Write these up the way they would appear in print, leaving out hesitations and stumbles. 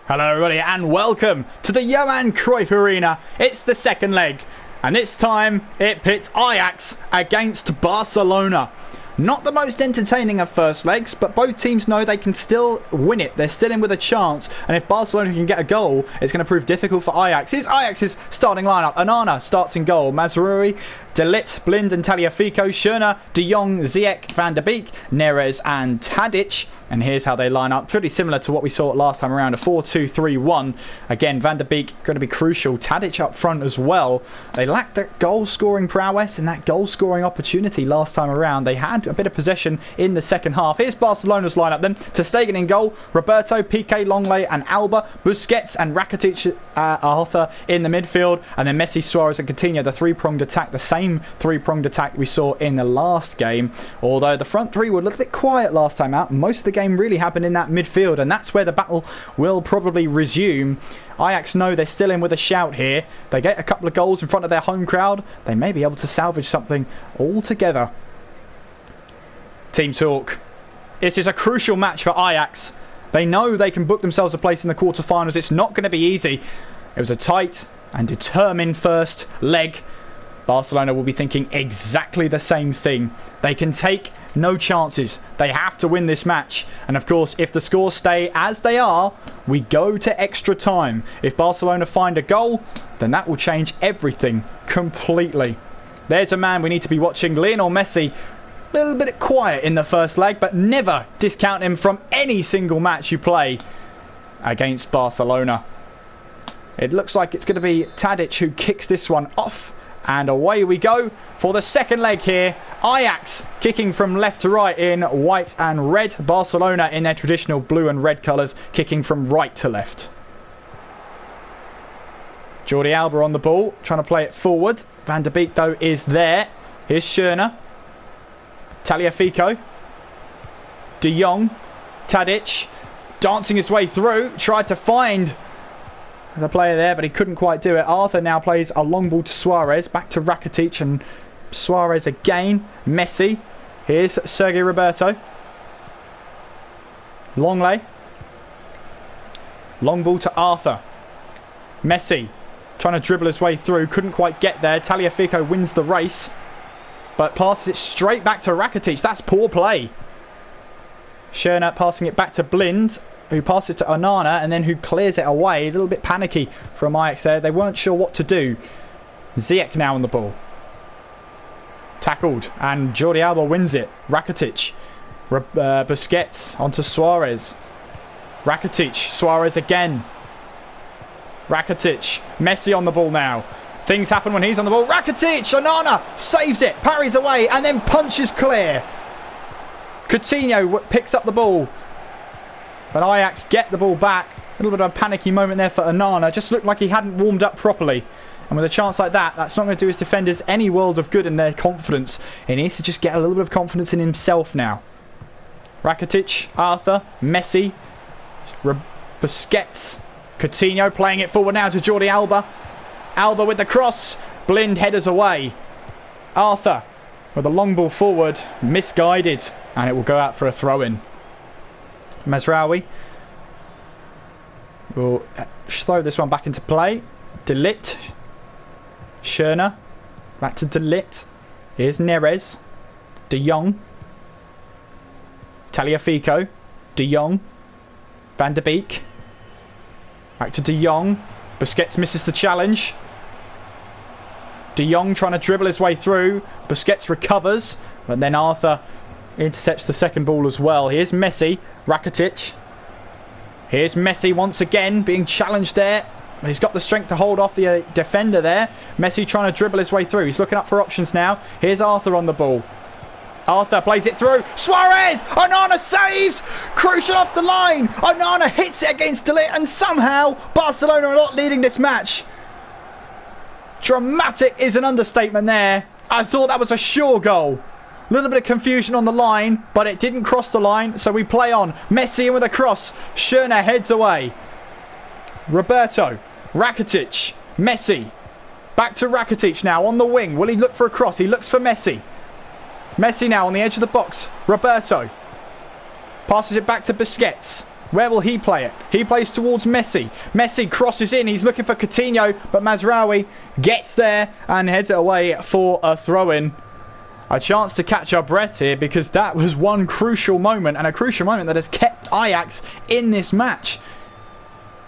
Hello everybody and welcome to the Johan Cruyff Arena. It's the second leg and this time it pits Ajax against Barcelona. Not the most entertaining of first legs, but both teams know they can still win it. They're still in with a chance, and if Barcelona can get a goal, it's going to prove difficult for Ajax. Here's Ajax's starting lineup. Onana starts in goal. Mazraoui, De Ligt, Blind and Tagliafico, Schöne, De Jong, Ziyech, Van der Beek, Neres and Tadic. And here's how they line up. Pretty similar to what we saw last time around, a 4-2-3-1. Again, Van der Beek going to be crucial. Tadic up front as well. They lacked that goal-scoring prowess and that goal-scoring opportunity last time around. They had a bit of possession in the second half. Here's Barcelona's lineup then. Ter Stegen in goal. Roberto, Piqué, Longley and Alba. Busquets and Rakitic, Arthur in the midfield. And then Messi, Suarez and Coutinho, the three-pronged attack. The same three-pronged attack we saw in the last game. Although the front three were a little bit quiet last time out. Most of the game really happened in that midfield, and that's where the battle will probably resume. Ajax know they're still in with a shout here. They get a couple of goals in front of their home crowd. They may be able to salvage something altogether. Team talk. This is a crucial match for Ajax. They know they can book themselves a place in the quarterfinals. It's not going to be easy. It was a tight and determined first leg. Barcelona will be thinking exactly the same thing. They can take no chances. They have to win this match. And of course, if the scores stay as they are, we go to extra time. If Barcelona find a goal, then that will change everything completely. There's a man we need to be watching, Lionel Messi. A little bit quiet in the first leg, but never discount him from any single match you play against Barcelona. It looks like it's going to be Tadic who kicks this one off. And away we go for the second leg here. Ajax kicking from left to right in white and red. Barcelona in their traditional blue and red colours kicking from right to left. Jordi Alba on the ball, trying to play it forward. Van der Beek though is there. Here's Schöne. Tagliafico. De Jong. Tadic. Dancing his way through. Tried to find the player there, but he couldn't quite do it. Arthur now plays a long ball to Suarez. Back to Rakitic and Suarez again. Messi. Here's Sergio Roberto. Longley. Long ball to Arthur. Messi trying to dribble his way through. Couldn't quite get there. Tagliafico wins the race, but passes it straight back to Rakitic. That's poor play. Schöne passing it back to Blind, who passes it to Onana and then who clears it away. A little bit panicky from Ajax there. They weren't sure what to do. Ziyech now on the ball. Tackled and Jordi Alba wins it. Rakitic. Busquets onto Suarez. Rakitic. Suarez again. Rakitic. Messi on the ball now. Things happen when he's on the ball. Rakitic! Onana saves it. Parries away and then punches clear. Coutinho picks up the ball. But Ajax get the ball back. A little bit of a panicky moment there for Onana. Just looked like he hadn't warmed up properly. And with a chance like that, that's not going to do his defenders any world of good in their confidence. He needs to just get a little bit of confidence in himself now. Rakitic, Arthur, Messi, Busquets, Coutinho playing it forward now to Jordi Alba. Alba with the cross. Blind headers away. Arthur with a long ball forward. Misguided. And it will go out for a throw-in. Mazraoui will throw this one back into play. De Ligt. Schöne. Back to De Ligt. Here's Neres. De Jong. Tagliafico. De Jong. Van der Beek. Back to De Jong. Busquets misses the challenge. De Jong trying to dribble his way through. Busquets recovers. But then Arthur intercepts the second ball as well. Here's Messi. Rakitic. Here's Messi once again being challenged there. He's got the strength to hold off the defender there. Messi trying to dribble his way through. He's looking up for options now. Here's Arthur on the ball. Arthur plays it through. Suarez! Onana saves! Crucial off the line. Onana hits it against De Ligt and somehow Barcelona are not leading this match. Dramatic is an understatement there. I thought that was a sure goal. A little bit of confusion on the line, but it didn't cross the line, so we play on. Messi in with a cross. Schöne heads away. Roberto. Rakitic. Messi. Back to Rakitic now on the wing. Will he look for a cross? He looks for Messi. Messi now on the edge of the box. Roberto. Passes it back to Busquets. Where will he play it? He plays towards Messi. Messi crosses in. He's looking for Coutinho, but Mazraoui gets there and heads it away for a throw-in. A chance to catch our breath here, because that was one crucial moment, and a crucial moment that has kept Ajax in this match.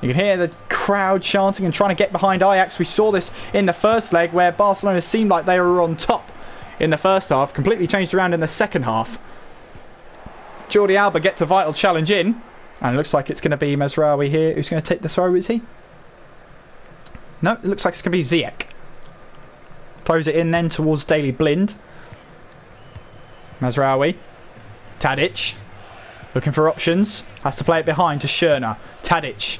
You can hear the crowd chanting and trying to get behind Ajax. We saw this in the first leg where Barcelona seemed like they were on top in the first half. Completely changed around in the second half. Jordi Alba gets a vital challenge in. And it looks like it's going to be Mazraoui here. Who's going to take the throw, is he? No, it looks like it's going to be Ziyech. Throws it in then towards Daley Blind. Mazraoui. Tadic. Looking for options. Has to play it behind to Schürrle. Tadic.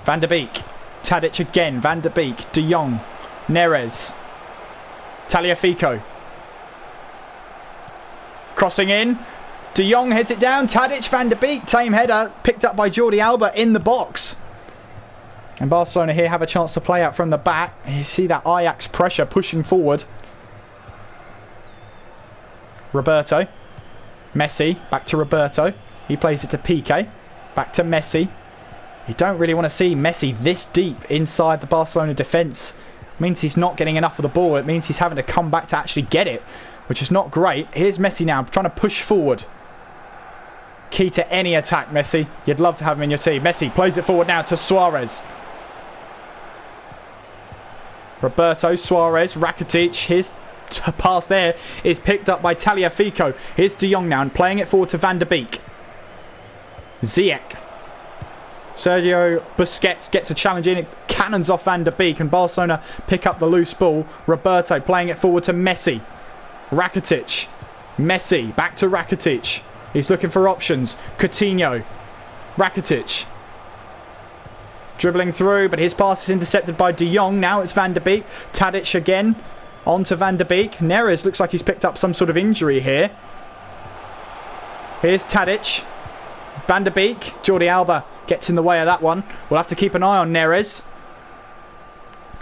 Van der Beek. Tadic again. Van der Beek. De Jong. Neres. Tagliafico. Crossing in. De Jong heads it down. Tadic, Van der Beek. Tame header picked up by Jordi Alba in the box. And Barcelona here have a chance to play out from the back. You see that Ajax pressure pushing forward. Roberto. Messi. Back to Roberto. He plays it to Piqué. Back to Messi. You don't really want to see Messi this deep inside the Barcelona defence. It means he's not getting enough of the ball. It means he's having to come back to actually get it, which is not great. Here's Messi now trying to push forward. Key to any attack, Messi. You'd love to have him in your team. Messi plays it forward now to Suarez. Roberto, Suarez, Rakitic. His pass there is picked up by Tagliafico. Here's De Jong now and playing it forward to Van der Beek. Ziyech. Sergio Busquets gets a challenge in. It cannons off Van der Beek and Barcelona pick up the loose ball. Roberto playing it forward to Messi. Rakitic. Messi. Back to Rakitic. He's looking for options. Coutinho. Rakitic. Dribbling through, but his pass is intercepted by De Jong. Now it's Van der Beek. Tadic again. On to Van der Beek. Neres looks like he's picked up some sort of injury here. Here's Tadic. Van der Beek. Jordi Alba gets in the way of that one. We'll have to keep an eye on Neres.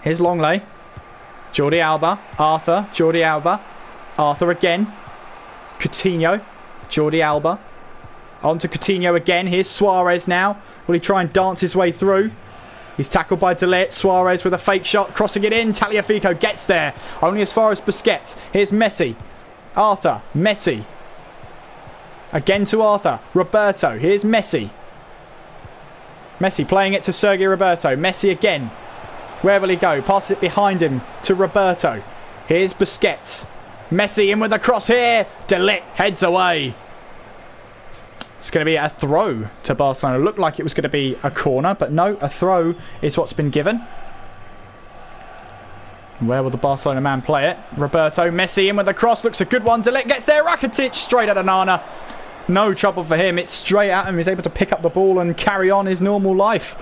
Here's Longley. Jordi Alba. Arthur. Jordi Alba. Arthur again. Coutinho. Jordi Alba. On to Coutinho again. Here's Suarez now. Will he try and dance his way through? He's tackled by De Ligt. Suarez with a fake shot. Crossing it in. Tagliafico gets there. Only as far as Busquets. Here's Messi. Arthur. Messi. Again to Arthur. Roberto. Here's Messi. Messi playing it to Sergio Roberto. Messi again. Where will he go? Pass it behind him to Roberto. Here's Busquets. Messi in with the cross here. De Ligt heads away. It's going to be a throw to Barcelona. Looked like it was going to be a corner, but no, a throw is what's been given. Where will the Barcelona man play it? Roberto, Messi in with the cross. Looks a good one. De Ligt gets there. Rakitic straight at Onana. No trouble for him. It's straight at him. He's able to pick up the ball and carry on his normal life.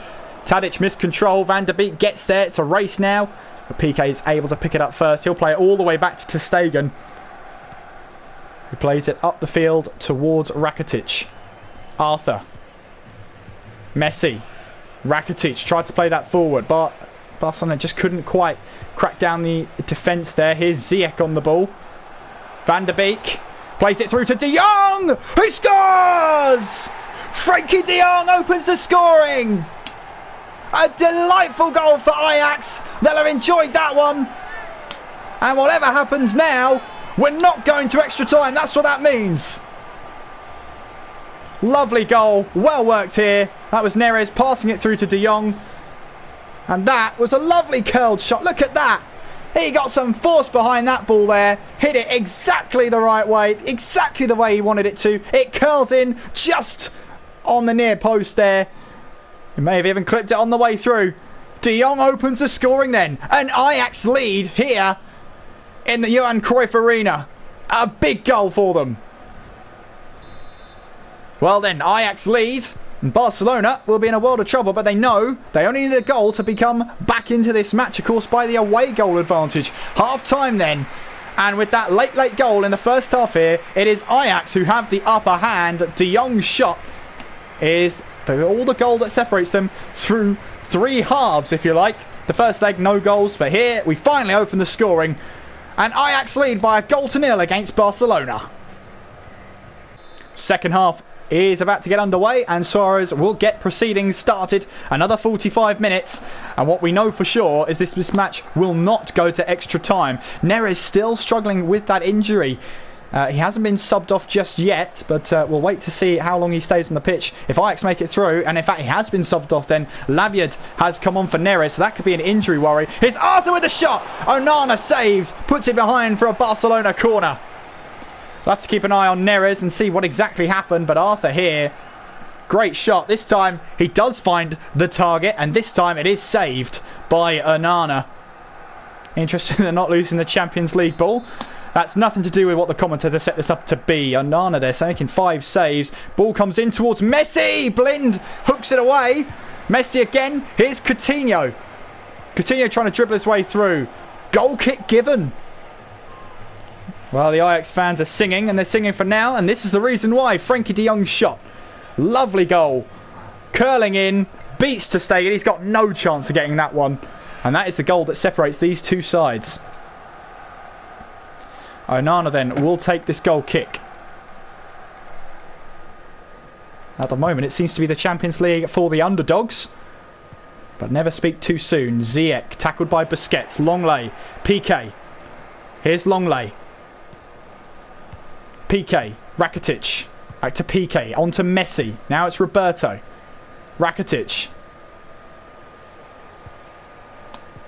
Tadic missed control. Van der Beek gets there. It's a race now. But Piqué is able to pick it up first. He'll play it all the way back to ter Stegen, who plays it up the field towards Rakitic. Arthur. Messi. Rakitic tried to play that forward, but Barcelona just couldn't quite crack down the defence there. Here's Ziyech on the ball. Van der Beek plays it through to De Jong, who scores! Frankie De Jong opens the scoring. A delightful goal for Ajax. They'll have enjoyed that one. And whatever happens now, we're not going to extra time. That's what that means. Lovely goal. Well worked here. That was Neres passing it through to De Jong. And that was a lovely curled shot. Look at that. He got some force behind that ball there. Hit it exactly the right way. Exactly the way he wanted it to. It curls in just on the near post there. He may have even clipped it on the way through. De Jong opens the scoring then. An Ajax lead here in the Johan Cruyff Arena. A big goal for them. Well then, Ajax lead. And Barcelona will be in a world of trouble, but they know they only need a goal to become back into this match, of course, by the away goal advantage. Half time then. And with that late goal in the first half here, it is Ajax who have the upper hand. De Jong's shot is all the goal that separates them through three halves, if you like. The first leg, no goals, but here we finally open the scoring. And Ajax lead by a 1-0 against Barcelona. Second half is about to get underway, and Suarez will get proceedings started. Another 45 minutes, and what we know for sure is this match will not go to extra time. Neres still struggling with that injury. He hasn't been subbed off just yet, but we'll wait to see how long he stays on the pitch. If Ajax make it through, and in fact he has been subbed off, then Labyad has come on for Neres, so that could be an injury worry. Here's Arthur with the shot! Onana saves, puts it behind for a Barcelona corner. We'll have to keep an eye on Neres and see what exactly happened, but Arthur here, great shot. This time he does find the target, and this time it is saved by Onana. Interesting they're not losing the Champions League ball. That's nothing to do with what the commentator set this up to be. Onana there, making 5 saves. Ball comes in towards Messi. Blind hooks it away. Messi again. Here's Coutinho. Coutinho trying to dribble his way through. Goal kick given. Well, the Ajax fans are singing, and they're singing for now, and this is the reason why. Frenkie de Jong's shot. Lovely goal. Curling in. Beats ter Stegen. He's got no chance of getting that one. And that is the goal that separates these two sides. Onana then will take this goal kick. At the moment it seems to be the Champions League for the underdogs. But never speak too soon. Ziyech tackled by Busquets. Longley. Piqué. Here's Longley. Piqué. Rakitic. Back to Piqué. On to Messi. Now it's Roberto. Rakitic.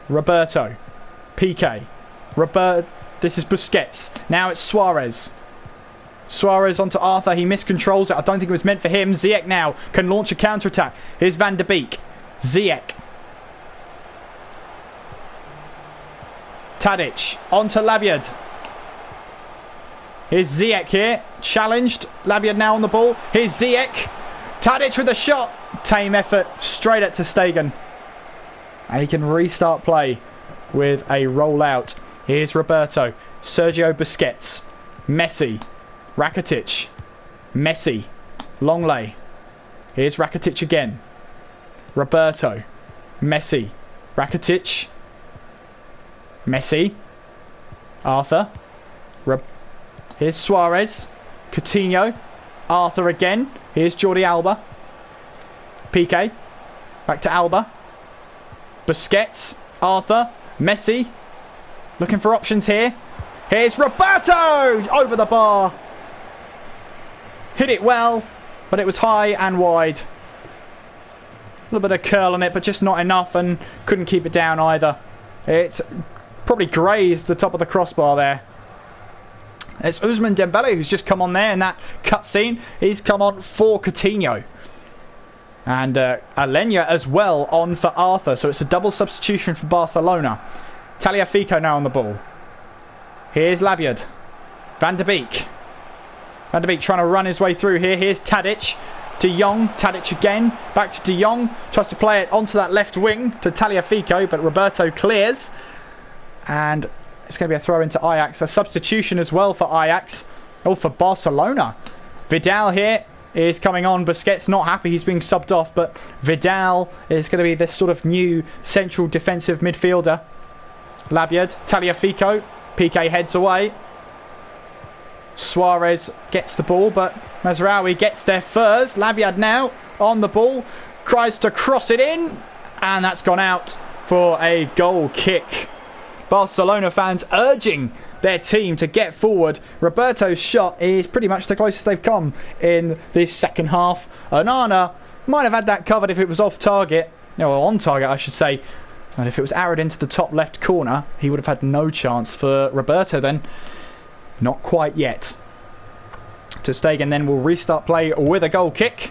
Roberto. Piqué. This is Busquets. Now it's Suarez. Suarez onto Arthur. He miscontrols it. I don't think it was meant for him. Ziyech now can launch a counter-attack. Here's Van de Beek. Ziyech. Tadic. Onto Labyad. Here's Ziyech here. Challenged. Labyad now on the ball. Here's Ziyech. Tadic with a shot. Tame effort. Straight at ter Stegen. And he can restart play with a rollout. Here's Roberto. Sergio Busquets. Messi. Rakitic. Messi. Longley. Here's Rakitic again. Roberto. Messi. Rakitic. Messi. Arthur. Here's Suarez. Coutinho. Arthur again. Here's Jordi Alba. Piqué. Back to Alba. Busquets. Arthur. Messi. Looking for options here. Here's Roberto! Over the bar. Hit it well, but it was high and wide. A little bit of curl on it, but just not enough, and couldn't keep it down either. It's probably grazed the top of the crossbar there. It's Ousmane Dembele who's just come on there in that cutscene. He's come on for Coutinho. And Alenya as well on for Arthur. So it's a double substitution for Barcelona. Tagliafico now on the ball. Here's Labyad. Van de Beek. Van de Beek trying to run his way through here. Here's Tadic. De Jong. Tadic again. Back to De Jong. Tries to play it onto that left wing to Tagliafico, but Roberto clears. And it's going to be a throw into Ajax. A substitution as well for Ajax. Oh, for Barcelona. Vidal here is coming on. Busquets not happy he's being subbed off, but Vidal is going to be this sort of new central defensive midfielder. Labyad, Tagliafico, Piqué heads away. Suarez gets the ball, but Mazraoui gets there first. Labyad now on the ball, tries to cross it in, and that's gone out for a goal kick. Barcelona fans urging their team to get forward. Roberto's shot is pretty much the closest they've come in this second half. Onana might have had that covered if it was off target, or on target I should say. And if it was arrowed into the top left corner, he would have had no chance. For Roberto then, not quite yet. Ter Stegen then will restart play with a goal kick.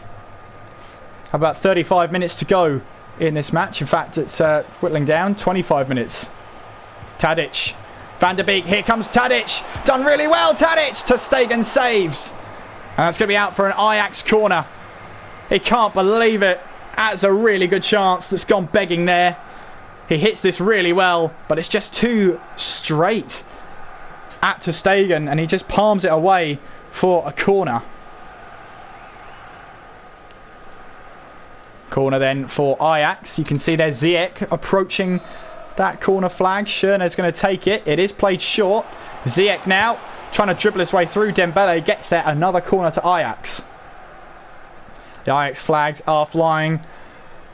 About 35 minutes to go in this match. In fact, it's whittling down. 25 minutes. Tadic. Van de Beek. Here comes Tadic. Done really well, Tadic. Ter Stegen saves. And that's going to be out for an Ajax corner. He can't believe it. That's a really good chance that's gone begging there. He hits this really well, but it's just too straight at ter Stegen, and he just palms it away for a corner. Corner then for Ajax. You can see there's Ziyech approaching that corner flag. Schöne's going to take it. It is played short. Ziyech now trying to dribble his way through. Dembele gets there. Another corner to Ajax. The Ajax flags are flying.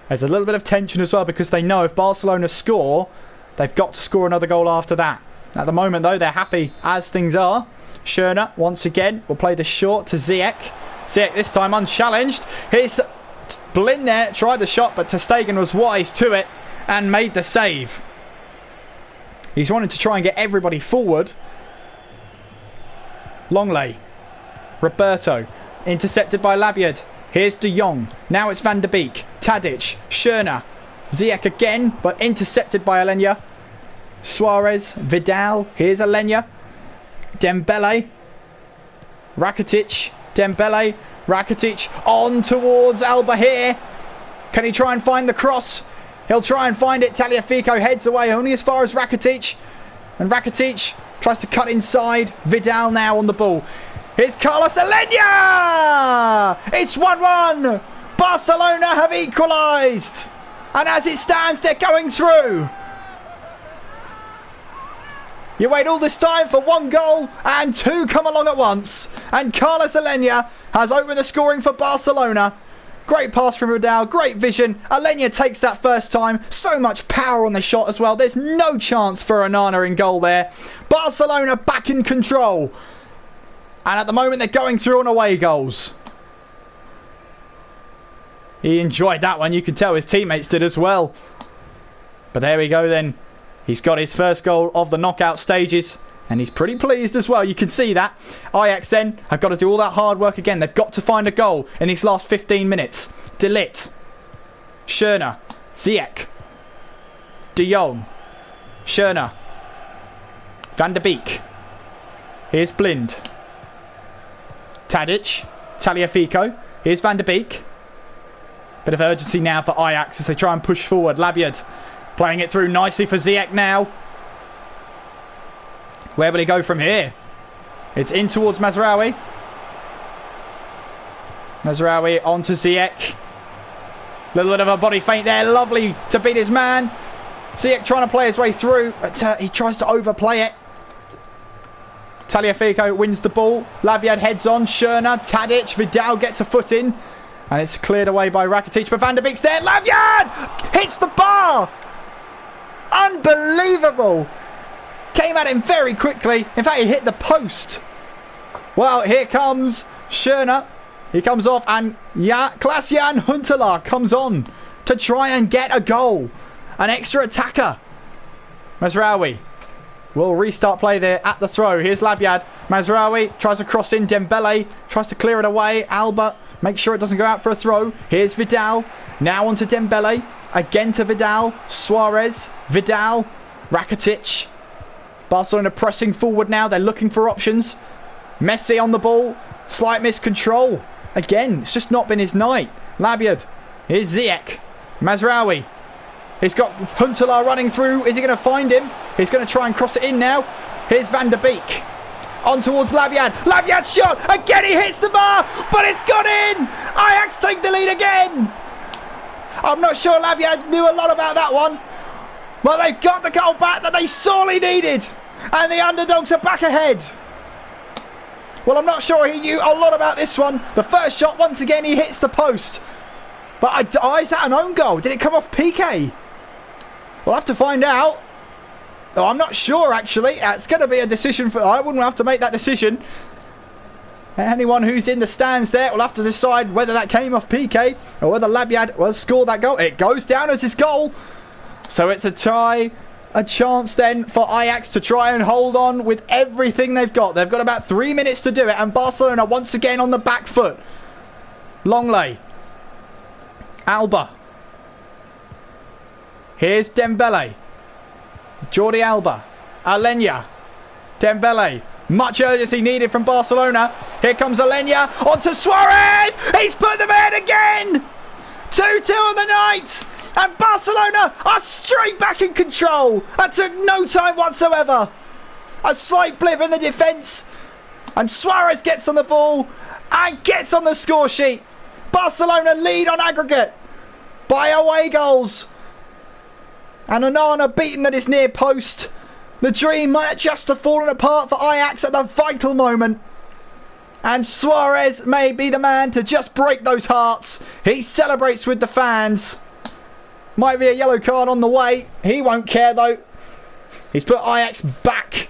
There's a little bit of tension as well because they know if Barcelona score, they've got to score another goal after that. At the moment, though, they're happy as things are. Schürrle, once again, will play the short to Ziyech. Ziyech this time unchallenged. Here's Blind there, tried the shot, but ter Stegen was wise to it and made the save. He's wanted to try and get everybody forward. Longley. Roberto. Intercepted by Labyad. Here's De Jong. Now it's Van der Beek. Tadic. Schürrle. Ziyech again, but intercepted by Alenya. Suarez. Vidal. Here's Alenya. Dembele. Rakitic. Dembele. Rakitic on towards Alba here. Can he try and find the cross? He'll try and find it. Tagliafico heads away only as far as Rakitic. And Rakitic tries to cut inside. Vidal now on the ball. Here's Carlos Alenya! It's 1-1. Barcelona have equalised. And as it stands, they're going through. You wait all this time for one goal and two come along at once. And Carlos Alenya has opened the scoring for Barcelona. Great pass from Vidal, great vision. Alenya takes that first time. So much power on the shot as well. There's no chance for Onana in goal there. Barcelona back in control. And at the moment they're going through on away goals. He enjoyed that one. You can tell his teammates did as well. But there we go then. He's got his first goal of the knockout stages. And he's pretty pleased as well. You can see that. Ajax then have got to do all that hard work again. They've got to find a goal in these last 15 minutes. De Ligt. Schürrle. Ziyech. De Jong. Schürrle. Van der Beek. Here's Blind. Tadic. Tagliafico. Here's Van der Beek. Bit of urgency now for Ajax as they try and push forward. Labyad playing it through nicely for Ziyech now. Where will he go from here? It's in towards Mazraoui. Mazraoui on to Ziyech. Little bit of a body feint there. Lovely to beat his man. Ziyech trying to play his way through, but he tries to overplay it. Tagliafico wins the ball. Labyad heads on. Schürrle, Tadic, Vidal gets a foot in. And it's cleared away by Rakitic. But Van der Beek's there. Labyad hits the bar. Unbelievable. Came at him very quickly. In fact, he hit the post. Well, here comes Schürrle. He comes off and Klaas-Jan Huntelaar comes on to try and get a goal. An extra attacker. Mazraoui will restart play there at the throw. Here's Labyad. Mazraoui tries to cross in. Dembele tries to clear it away. Alba makes sure it doesn't go out for a throw. Here's Vidal. Now on to Dembele. Again to Vidal. Suarez. Vidal. Rakitic. Barcelona pressing forward now. They're looking for options. Messi on the ball. Slight miscontrol. Again, it's just not been his night. Labyad. Here's Ziyech. Mazraoui. He's got Huntelaar running through. Is he going to find him? He's going to try and cross it in now. Here's Van der Beek. On towards Labyad. Labyad shot. Again, he hits the bar. But it's gone in. Ajax take the lead again. I'm not sure Labyad knew a lot about that one. But they've got the goal back that they sorely needed. And the underdogs are back ahead. Well, I'm not sure he knew a lot about this one. The first shot, once again, he hits the post. But is that an own goal? Did it come off PK? We'll have to find out. Oh, I'm not sure, actually. It's going to be a decision for... I wouldn't have to make that decision. Anyone who's in the stands there will have to decide whether that came off PK or whether Labyad will score that goal. It goes down as his goal. So it's a tie. A chance then for Ajax to try and hold on with everything they've got. They've got about 3 minutes to do it. And Barcelona once again on the back foot. Longley. Alba. Here's Dembele. Jordi Alba. Alenya. Dembele. Much urgency needed from Barcelona. Here comes Alenya. On to Suarez. He's put them ahead again. 2-2 on the night. And Barcelona are straight back in control. That took no time whatsoever. A slight blip in the defence. And Suarez gets on the ball and gets on the score sheet. Barcelona lead on aggregate by away goals. And Onana beaten at his near post. The dream might just have fallen apart for Ajax at the vital moment. And Suarez may be the man to just break those hearts. He celebrates with the fans. Might be a yellow card on the way. He won't care though. He's put Ajax back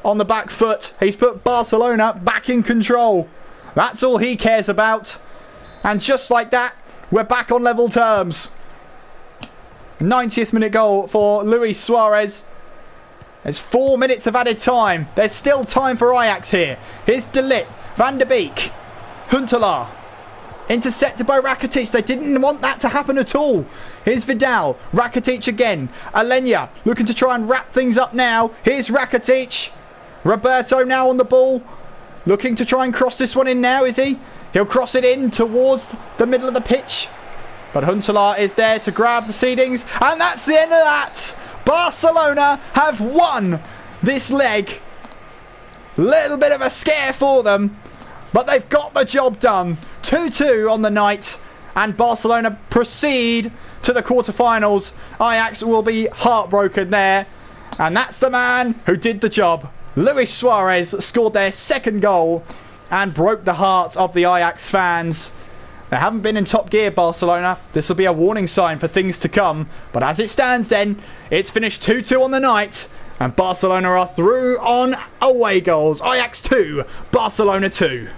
on the back foot. He's put Barcelona back in control. That's all he cares about. And just like that, we're back on level terms. 90th minute goal for Luis Suarez. There's 4 minutes of added time. There's still time for Ajax here. Here's De Ligt, Van der Beek, Huntelaar. Intercepted by Rakitic. They didn't want that to happen at all. Here's Vidal. Rakitic again. Alenya looking to try and wrap things up now. Here's Rakitic. Roberto now on the ball. Looking to try and cross this one in now, is he? He'll cross it in towards the middle of the pitch. But Huntelaar is there to grab proceedings. And that's the end of that. Barcelona have won this leg. Little bit of a scare for them. But they've got the job done. 2-2 on the night. And Barcelona proceed to the quarterfinals. Ajax will be heartbroken there. And that's the man who did the job. Luis Suarez scored their second goal and broke the hearts of the Ajax fans. They haven't been in top gear, Barcelona. This will be a warning sign for things to come. But as it stands then, it's finished 2-2 on the night. And Barcelona are through on away goals. Ajax 2, Barcelona 2.